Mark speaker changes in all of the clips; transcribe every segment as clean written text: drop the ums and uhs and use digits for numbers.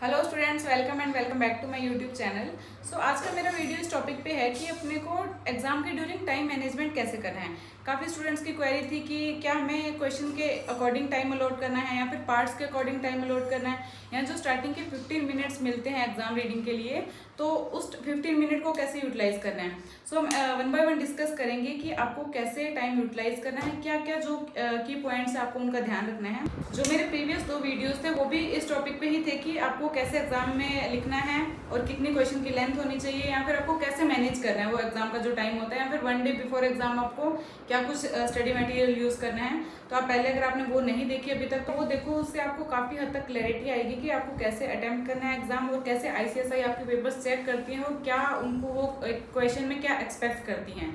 Speaker 1: Hello students, welcome and welcome back to my YouTube channel. So आज का मेरा video इस टॉपिक पे है कि अपने को एग्जाम के ड्यूरिंग टाइम मैनेजमेंट कैसे करना है। काफ़ी स्टूडेंट्स की क्वेरी थी कि क्या हमें क्वेश्चन के अकॉर्डिंग टाइम अलॉट करना है या फिर पार्ट्स के अकॉर्डिंग टाइम अलॉट करना है, या जो स्टार्टिंग के 15 मिनट्स मिलते हैं एग्जाम रीडिंग के लिए, तो उस 15 मिनट को कैसे यूटिलाइज करना है। सो हम वन बाय वन डिस्कस करेंगे कि आपको कैसे टाइम यूटिलाइज करना है, क्या क्या जो की पॉइंट्स है आपको उनका ध्यान रखना है। जो मेरे प्रीवियस 2 वीडियोस थे वो भी इस टॉपिक पे ही थे कि आपको कैसे एग्जाम में लिखना है और कितनी क्वेश्चन की लेंथ होनी चाहिए, या फिर आपको कैसे मैनेज करना है वो एग्जाम का जो टाइम होता है, या फिर 1 डे बिफोर एग्जाम आपको क्या कुछ स्टडी मटेरियल यूज़ करना है। तो आप पहले अगर आपने वो नहीं देखी अभी तक तो वो देखो, उससे आपको काफ़ी हद तक क्लैरिटी आएगी कि आपको कैसे अटेम्प्ट करना है एग्जाम, और कैसे ICSI आपके पेपर्स चेक करती हैं और क्या उनको वो क्वेश्चन में क्या एक्सपेक्ट करती हैं।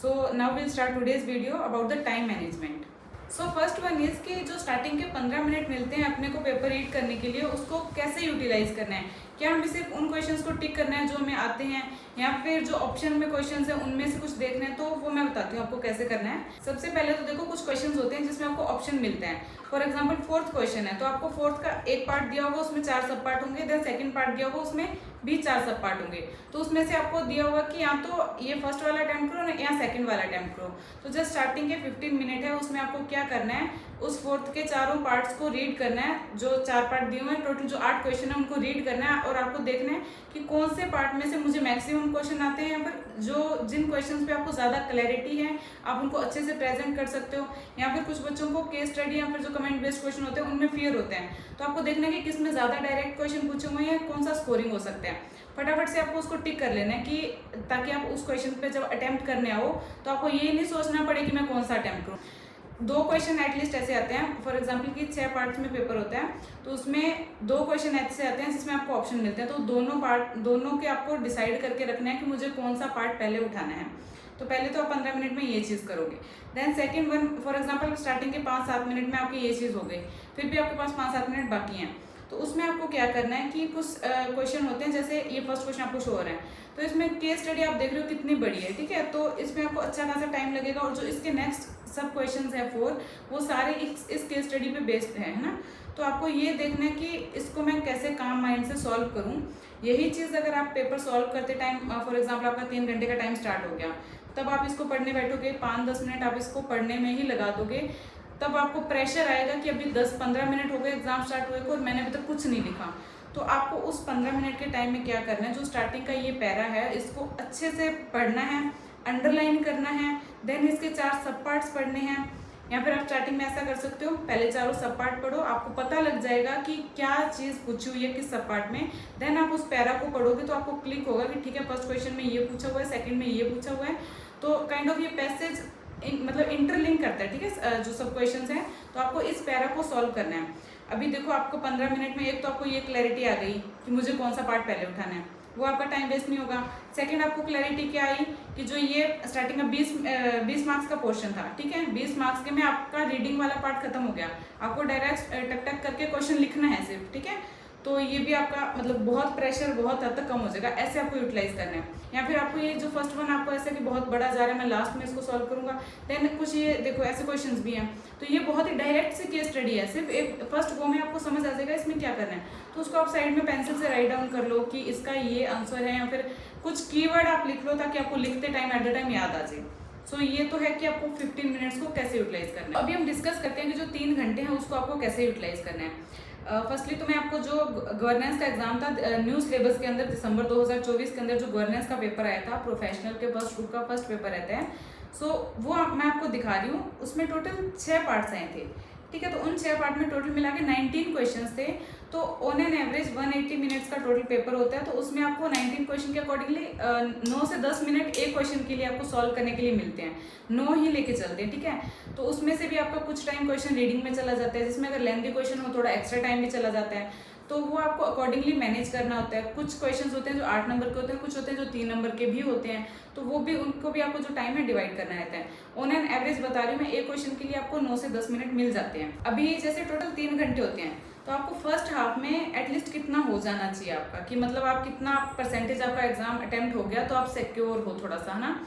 Speaker 1: So now will start today's video about the time management. So first one is कि जो स्टार्टिंग के 15 मिनट मिलते हैं अपने को पेपर रीड करने के लिए, उसको कैसे यूटिलाइज करना है। क्या हमें सिर्फ उन क्वेश्चंस को टिक करना है जो हमें आते हैं, या फिर जो ऑप्शन में क्वेश्चंस हैं उनमें से कुछ देखना है, तो वो मैं बताती हूँ आपको कैसे करना है। सबसे पहले तो देखो, कुछ क्वेश्चंस होते हैं जिसमें आपको ऑप्शन मिलते हैं। फॉर एग्जाम्पल 4th क्वेश्चन है तो आपको 4th का एक पार्ट दिया होगा, उसमें 4 सब पार्ट होंगे। देन सेकंड पार्ट दिया होगा, उसमें भी 4 सब पार्ट होंगे। तो उसमें से आपको दिया होगा कि या तो ये फर्स्ट वाला अटेम्प्ट करो या सेकंड वाला अटेम्प्ट करो। तो जस्ट स्टार्टिंग के 15 मिनट है, उसमें आपको क्या करना है, उस 4th के चारों पार्ट्स को रीड करना है। जो 4 पार्ट दिए हुए हैं, टोटल जो 8 क्वेश्चन है उनको रीड करना है, और आपको देखना है कि कौन से पार्ट में से मुझे मैक्सिमम क्वेश्चन आते हैं, या फिर जो जिन क्वेश्चंस पे आपको ज़्यादा क्लैरिटी है आप उनको अच्छे से प्रेजेंट कर सकते हो, या फिर कुछ बच्चों को केस स्टडी या फिर जो कमेंट बेस्ड क्वेश्चन होते हैं उनमें फियर होते हैं। तो आपको देखना है कि किस में ज़्यादा डायरेक्ट क्वेश्चन पूछे हुए हैं, कौन सा स्कोरिंग हो सकता है। फटाफट से आपको उसको टिक कर लेना है कि ताकि आप उस क्वेश्चन पे जब अटेम्प्ट करने आओ तो आपको ये नहीं सोचना पड़े कि मैं कौन सा अटेम्प्ट करूँ। 2 क्वेश्चन एटलीस्ट ऐसे आते हैं, फॉर एग्जाम्पल कि 6 पार्ट्स में पेपर होता है तो उसमें 2 क्वेश्चन ऐसे आते हैं जिसमें आपको ऑप्शन मिलते हैं। तो दोनों के आपको डिसाइड करके रखना है कि मुझे कौन सा पार्ट पहले उठाना है। तो पहले तो आप 15 मिनट में ये चीज़ करोगे। Then second one, for example starting के 5-7 मिनट में आपकी ये चीज़ हो गई, फिर भी आपके पास 5-7 मिनट बाकी हैं। तो उसमें आपको क्या करना है कि कुछ क्वेश्चन होते हैं, जैसे ये फर्स्ट क्वेश्चन आपको शो हो रहा है तो इसमें केस स्टडी आप देख रहे हो कितनी बड़ी है, ठीक है। तो इसमें आपको अच्छा खासा टाइम लगेगा, और जो इसके नेक्स्ट सब क्वेश्चंस हैं 4 वो सारे इस केस स्टडी पे बेस्ड है ना। तो आपको ये देखना है कि इसको मैं कैसे काम माइंड से सॉल्व करूँ। यही चीज़ अगर आप पेपर सॉल्व करते टाइम, फॉर एग्जाम्पल आपका 3 घंटे का टाइम स्टार्ट हो गया, तब आप इसको पढ़ने बैठोगे, 5-10 मिनट आप इसको पढ़ने में ही लगा दोगे, तब आपको प्रेशर आएगा कि अभी 10-15 मिनट हो गए एग्जाम स्टार्ट हुए को और मैंने अभी तक कुछ नहीं लिखा। तो आपको उस 15 मिनट के टाइम में क्या करना है, जो स्टार्टिंग का ये पैरा है इसको अच्छे से पढ़ना है, अंडरलाइन करना है। देन इसके 4 सब पार्ट्स पढ़ने हैं, या फिर आप स्टार्टिंग में ऐसा कर सकते हो, पहले चारों सब पार्ट पढ़ो, आपको पता लग जाएगा कि क्या चीज़ पूछी हुई है किस सब पार्ट में। देन आप उस पैरा को पढ़ोगे तो आपको क्लिक होगा कि ठीक है, फर्स्ट क्वेश्चन में ये पूछा हुआ है, सेकंड में ये पूछा हुआ है। तो काइंड ऑफ ये पैसेज मतलब इंटरलिंक करता है, ठीक है, जो सब क्वेश्चंस हैं। तो आपको इस पैरा को सॉल्व करना है। अभी देखो, आपको 15 मिनट में एक तो आपको ये क्लैरिटी आ गई कि मुझे कौन सा पार्ट पहले उठाना है, वो आपका टाइम वेस्ट नहीं होगा। सेकंड, आपको क्लैरिटी क्या आई कि जो ये स्टार्टिंग का 20 मार्क्स का पोर्शन था, ठीक है, 20 मार्क्स के में आपका रीडिंग वाला पार्ट खत्म हो गया, आपको डायरेक्ट टक टक करके क्वेश्चन लिखना है सिर्फ, ठीक है। तो ये भी आपका मतलब बहुत प्रेशर बहुत हद तक कम हो जाएगा, ऐसे आपको यूटिलाइज करना है। या फिर आपको ये जो फर्स्ट वन आपको ऐसा कि बहुत बड़ा जा रहा है, मैं लास्ट में इसको सॉल्व करूंगा। देन कुछ ये देखो ऐसे क्वेश्चंस भी हैं, तो ये बहुत ही डायरेक्ट से केस स्टडी है, सिर्फ एक फर्स्ट वो में आपको समझ आ जाएगा इसमें क्या करना है। तो उसको आप साइड में पेंसिल से राइट डाउन कर लो कि इसका ये आंसर है, या फिर कुछ कीवर्ड आप लिख लो ताकि आपको लिखते टाइम एट द टाइम याद आ जाए। सो ये तो है कि आपको 15 मिनट्स को कैसे यूटिलाइज करना है। अभी हम डिस्कस करते हैं कि जो 3 घंटे हैं उसको आपको कैसे यूटिलाइज करना है। फर्स्टली तो मैं आपको जो गवर्नेंस का एग्जाम था न्यू सिलेबस के अंदर, दिसंबर 2024 के अंदर जो गवर्नेंस का पेपर आया था, प्रोफेशनल के फर्स्ट ग्रुप का फर्स्ट पेपर रहता है। सो वो मैं आपको दिखा रही हूँ, उसमें टोटल 6 पार्ट्स आए थे, ठीक है। तो उन 6 पार्ट में टोटल मिला के 19 क्वेश्चंस थे। तो ऑन एन एवरेज 180 मिनट्स का टोटल पेपर होता है। तो उसमें आपको 19 क्वेश्चन के अकॉर्डिंगली 9 से 10 मिनट एक क्वेश्चन के लिए आपको सॉल्व करने के लिए मिलते हैं, 9 ही लेके चलते हैं, ठीक है। तो उसमें से भी आपका कुछ टाइम क्वेश्चन रीडिंग में चला जाता है, जिसमें अगर लेंथी क्वेश्चन हो थोड़ा एक्स्ट्रा टाइम भी चला जाता है। तो वो आपको अकॉर्डिंगली मैनेज करना होता है। कुछ क्वेश्चंस होते हैं जो 8 नंबर के होते हैं, कुछ होते हैं जो 3 नंबर के भी होते हैं, तो वो भी उनको भी आपको जो टाइम है डिवाइड करना रहता है। ऑन एन एवरेज बता रही हूँ मैं, एक क्वेश्चन के लिए आपको 9 से 10 मिनट मिल जाते हैं। अभी जैसे टोटल 3 घंटे होते हैं, तो आपको फर्स्ट हाफ में एटलीस्ट कितना हो जाना चाहिए आपका, कि मतलब आप कितना परसेंटेज आपका एग्जाम अटेम्प्ट हो गया तो आप सिक्योर हो थोड़ा सा, है ना।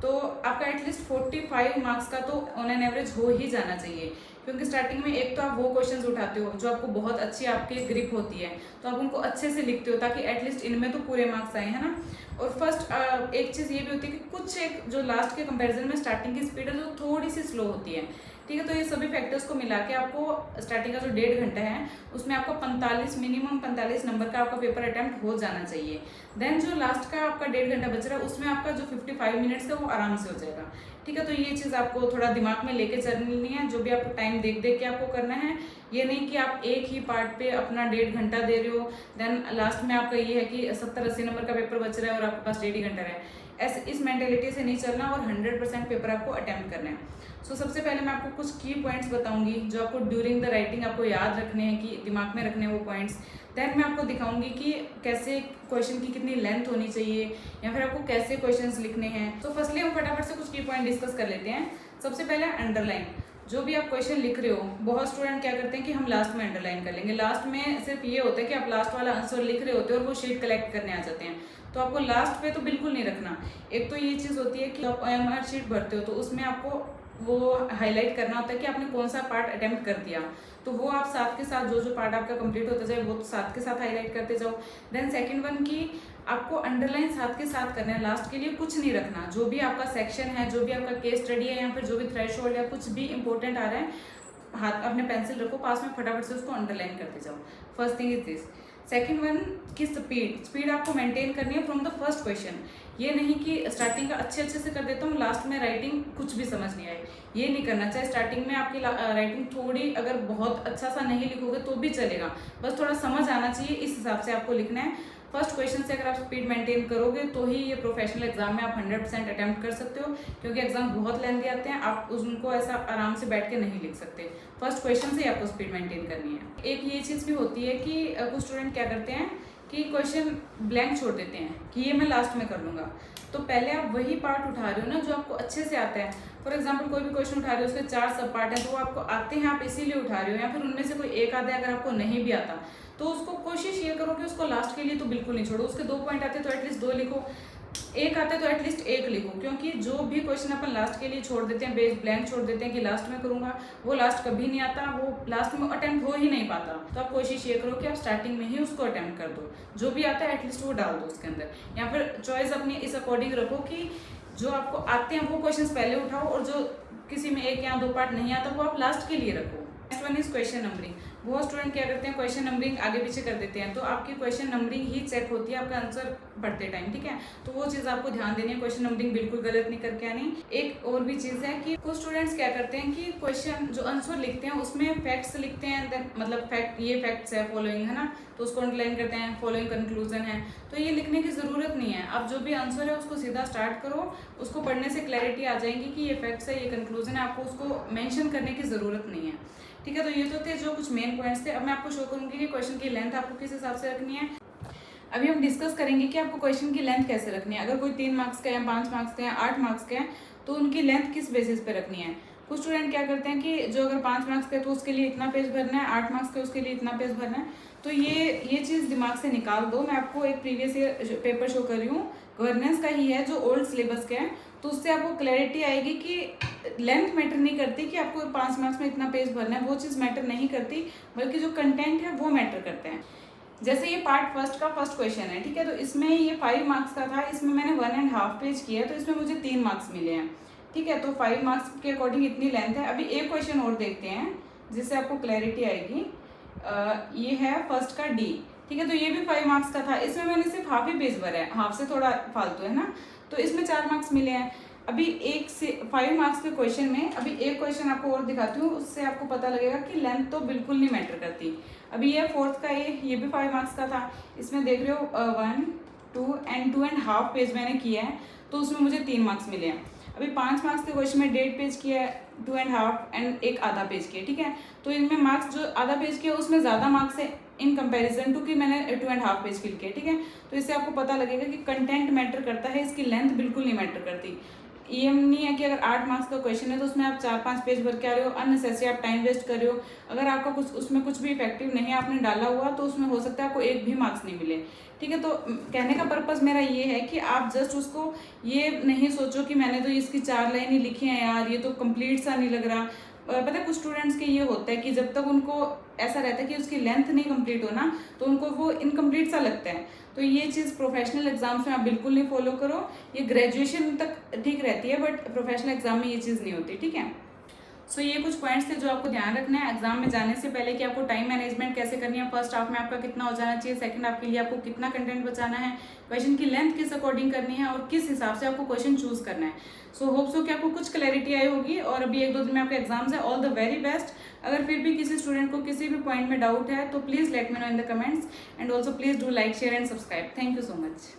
Speaker 1: तो आपका एटलीस्ट 45 मार्क्स का तो ऑन एन एवरेज हो ही जाना चाहिए, क्योंकि स्टार्टिंग में एक तो आप वो क्वेश्चंस उठाते हो जो आपको बहुत अच्छी आपकी ग्रिप होती है, तो आप उनको अच्छे से लिखते हो ताकि एटलीस्ट इनमें तो पूरे मार्क्स आए, है ना। और फर्स्ट एक चीज़ ये भी होती है कि कुछ एक जो लास्ट के कंपैरिजन में स्टार्टिंग की स्पीड है जो थोड़ी सी स्लो होती है, ठीक है। तो ये सभी फैक्टर्स को मिला के आपको स्टार्टिंग का जो 1.5 घंटा है उसमें आपको 45 मिनिमम 45 नंबर का आपका पेपर अटेम्प्ट हो जाना चाहिए। देन जो लास्ट का आपका 1.5 घंटा बच रहा है उसमें आपका जो 55 मिनट्स का वो आराम से हो जाएगा, ठीक है। तो ये चीज़ आपको थोड़ा दिमाग में लेके चलनी है, जो भी आपको टाइम देख देख के आपको करना है। ये नहीं कि आप एक ही पार्ट पे अपना 1.5 घंटा दे रहे हो, देन लास्ट में आपका ये है कि 70-80 नंबर का पेपर बच रहा है और आपके पास 1.5 घंटा है। ऐसे इस मेंटेलिटी से नहीं चलना और 100% पेपर आपको अटेम्प्ट करना है। सो सबसे पहले मैं आपको कुछ की पॉइंट्स बताऊंगी जो आपको ड्यूरिंग द राइटिंग आपको याद रखने हैं, कि दिमाग में रखने हैं वो पॉइंट्स। देन मैं आपको दिखाऊंगी कि कैसे क्वेश्चन की कितनी लेंथ होनी चाहिए या फिर आपको कैसे क्वेश्चंस लिखने हैं। तो फर्स्टली हम फटाफट से कुछ की पॉइंट डिस्कस कर लेते हैं। सबसे पहले अंडरलाइन, जो भी आप क्वेश्चन लिख रहे हो, बहुत स्टूडेंट क्या करते हैं कि हम लास्ट में अंडरलाइन कर लेंगे। लास्ट में सिर्फ ये होता है कि आप लास्ट वाला आंसर लिख रहे होते हो और वो शीट कलेक्ट करने आ जाते हैं, तो आपको लास्ट पे तो बिल्कुल नहीं रखना। एक तो ये चीज़ होती है कि आप OMR शीट भरते हो तो उसमें आपको वो हाईलाइट करना होता है कि आपने कौन सा पार्ट अटेम्प्ट कर दिया, तो वो आप साथ के साथ जो पार्ट आपका कंप्लीट होता जाए वो तो साथ के साथ हाईलाइट करते जाओ। देन सेकंड वन की आपको अंडरलाइन साथ के साथ करना है, लास्ट के लिए कुछ नहीं रखना। जो भी आपका सेक्शन है, जो भी आपका केस स्टडी है या फिर जो भी थ्रेशोल्ड या कुछ भी इंपॉर्टेंट आ रहा है, हाथ अपने पेंसिल रखो पास में, फटाफट से उसको अंडरलाइन करते जाओ। First thing is this. Second one की स्पीड आपको मेंटेन करनी है फ्रॉम द फर्स्ट क्वेश्चन। ये नहीं कि स्टार्टिंग का अच्छे से कर देता हूँ, लास्ट में राइटिंग कुछ भी समझ नहीं आए, ये नहीं करना। चाहे स्टार्टिंग में आपकी राइटिंग थोड़ी अगर बहुत अच्छा सा नहीं लिखोगे तो भी चलेगा, बस थोड़ा समझ आना चाहिए, इस हिसाब से आपको लिखना है। फर्स्ट क्वेश्चन से अगर आप स्पीड मेंटेन करोगे तो ही ये प्रोफेशनल एग्जाम में आप 100% अटेम्प्ट कर सकते हो, क्योंकि एग्जाम बहुत लेंथी आते हैं, आप उनको ऐसा आराम से बैठ के नहीं लिख सकते। फर्स्ट क्वेश्चन से ही आपको स्पीड मेंटेन करनी है। एक ये चीज़ भी होती है कि कुछ स्टूडेंट क्या करते हैं कि क्वेश्चन ब्लैंक छोड़ देते हैं कि ये मैं लास्ट में कर लूँगा। तो पहले आप वही पार्ट उठा रहे हो ना जो आपको अच्छे से आता है। फॉर एग्जाम्पल कोई भी क्वेश्चन उठा रहे हो, उसके 4 सब पार्ट हैं, तो वो आपको आते हैं, आप इसीलिए उठा रहे हो, या फिर उनमें से कोई एक आधा अगर आपको नहीं भी आता तो उसको कोशिश ये करो कि उसको लास्ट के लिए तो बिल्कुल नहीं छोड़ो। उसके 2 पॉइंट आते तो एटलीस्ट 2 लिखो, एक आते तो एटलीस्ट 1 लिखो, क्योंकि जो भी क्वेश्चन अपन लास्ट के लिए छोड़ देते हैं, बेस ब्लैंक छोड़ देते हैं कि लास्ट में करूंगा, वो लास्ट कभी नहीं आता, वो लास्ट में अटेम्प्ट हो ही नहीं पाता। तो आप कोशिश ये करो कि आप स्टार्टिंग में ही उसको अटेम्प्ट कर दो, जो भी आता है एटलीस्ट वो डाल दो उसके अंदर, या फिर चॉइस अपनी इस अकॉर्डिंग रखो कि जो आपको आते हैं वो क्वेश्चन पहले उठाओ और जो किसी में 1 या 2 पार्ट नहीं आता वो आप लास्ट के लिए रखो। Next one is question numbering. बहुत स्टूडेंट क्या करते हैं, क्वेश्चन नंबरिंग आगे पीछे कर देते हैं, तो आपकी क्वेश्चन नंबरिंग ही चेक होती है आपका आंसर पढ़ते टाइम, ठीक है। तो वो चीज़ आपको ध्यान देनी है, क्वेश्चन नंबरिंग बिल्कुल गलत नहीं करके आनी। एक और भी चीज़ है कि कुछ स्टूडेंट्स क्या करते हैं कि क्वेश्चन जो आंसर लिखते हैं उसमें फैक्ट्स लिखते हैं, मतलब फैक्ट, ये फैक्ट्स है फॉलोइंग, है ना, तो उसको अंडरलाइन करते हैं, फॉलोइंग कंक्लूजन है। तो ये लिखने की ज़रूरत नहीं है, आप जो भी आंसर है उसको सीधा स्टार्ट करो, उसको पढ़ने से क्लैरिटी आ जाएगी कि ये फैक्ट्स है, ये कंक्लूजन है, आपको उसको मेंशन करने की ज़रूरत नहीं है, ठीक है। तो ये तो थे जो कुछ मेन पॉइंट्स थे। अब मैं आपको शो करूंगी कि क्वेश्चन की लेंथ आपको किस हिसाब से रखनी है। अभी हम डिस्कस करेंगे कि आपको क्वेश्चन की लेंथ कैसे रखनी है। अगर कोई 3 मार्क्स का है, 5 मार्क्स का है, 8 मार्क्स का है, तो उनकी लेंथ किस बेसिस पे रखनी है। कुछ स्टूडेंट क्या करते हैं कि जो अगर 5 मार्क्स का है तो उसके लिए इतना पेज भरना है, 8 मार्क्स का उसके लिए इतना पेज भरना है। तो ये चीज़ दिमाग से निकाल दो। मैं आपको एक प्रीवियस ईयर पेपर शो कर रही हूँ, गवर्नेंस का ही है, जो ओल्ड सिलेबस का है, तो उससे आपको क्लैरिटी आएगी कि लेंथ मैटर नहीं करती कि आपको 5 मार्क्स में इतना पेज भरना है, वो चीज़ मैटर नहीं करती, बल्कि जो कंटेंट है वो मैटर करते हैं। जैसे ये पार्ट फर्स्ट का फर्स्ट क्वेश्चन है, ठीक है, तो इसमें ये 5 मार्क्स का था, इसमें मैंने 1.5 पेज किया, तो इसमें मुझे 3 मार्क्स मिले हैं, ठीक है। तो 5 मार्क्स के अकॉर्डिंग इतनी लेंथ है। अभी एक क्वेश्चन और देखते हैं जिससे आपको क्लैरिटी आएगी। ये है फर्स्ट का डी, ठीक है, तो ये भी 5 मार्क्स का था, इसमें मैंने सिर्फ हाफ ही पेज भरा है, हाफ से थोड़ा फालतू है ना, तो इसमें 4 मार्क्स मिले हैं। अभी 5 मार्क्स के क्वेश्चन में अभी एक क्वेश्चन आपको और दिखाती हूँ, उससे आपको पता लगेगा कि लेंथ तो बिल्कुल नहीं मैटर करती। अभी ये फोर्थ का ये भी 5 मार्क्स का था, इसमें देख रहे हो 1, 2 एंड 2.5 पेज मैंने किया है, तो उसमें मुझे 3 मार्क्स मिले हैं। अभी 5 मार्क्स के क्वेश्चन में 1.5 पेज किया है, 2.5 एंड एक आधा पेज किया, ठीक है। तो इनमें मार्क्स जो आधा पेज किया उसमें ज़्यादा मार्क्स है इन कंपैरिजन टू कि मैंने 2.5 पेज फिल किया, ठीक है। तो इससे आपको पता लगेगा कि कंटेंट मैटर करता है, इसकी लेंथ बिल्कुल नहीं मैटर करती। ये नहीं है कि अगर 8 मार्क्स का क्वेश्चन है तो उसमें आप 4-5 पेज भर के आ रहे हो, अननेसेसरी आप टाइम वेस्ट कर रहे हो। अगर आपका कुछ उसमें कुछ भी इफेक्टिव नहीं आपने डाला हुआ तो उसमें हो सकता है आपको एक भी मार्क्स नहीं मिले, ठीक है। तो कहने का पर्पज़ मेरा ये है कि आप जस्ट उसको ये नहीं सोचो कि मैंने तो इसकी 4 लाइन ही लिखी है यार, ये तो कंप्लीट सा नहीं लग रहा। पता है कुछ स्टूडेंट्स के ये होता है कि जब तक उनको ऐसा रहता है कि उसकी लेंथ नहीं कंप्लीट हो ना, तो उनको वो इनकम्प्लीट सा लगता है। तो ये चीज़ प्रोफेशनल एग्जाम्स में आप बिल्कुल नहीं फॉलो करो। ये ग्रेजुएशन तक ठीक रहती है, बट प्रोफेशनल एग्जाम में ये चीज़ नहीं होती, ठीक है। सो ये कुछ पॉइंट्स थे जो आपको ध्यान रखना है एग्जाम में जाने से पहले, कि आपको टाइम मैनेजमेंट कैसे करनी है, फर्स्ट हाफ में आपका कितना हो जाना चाहिए, सेकंड हाफ के लिए आपको कितना कंटेंट बचाना है, क्वेश्चन की लेंथ किस अकॉर्डिंग करनी है और किस हिसाब से आपको क्वेश्चन चूज करना है। सो होप सो कि आपको कुछ क्लैरिटी आई होगी। और अभी 1-2 दिन में आपके एग्जाम्स है। All the very best. अगर फिर भी किसी स्टूडेंट को किसी भी पॉइंट में डाउट है तो please let me know in the comments, and also please do like, share and subscribe. Thank you so much.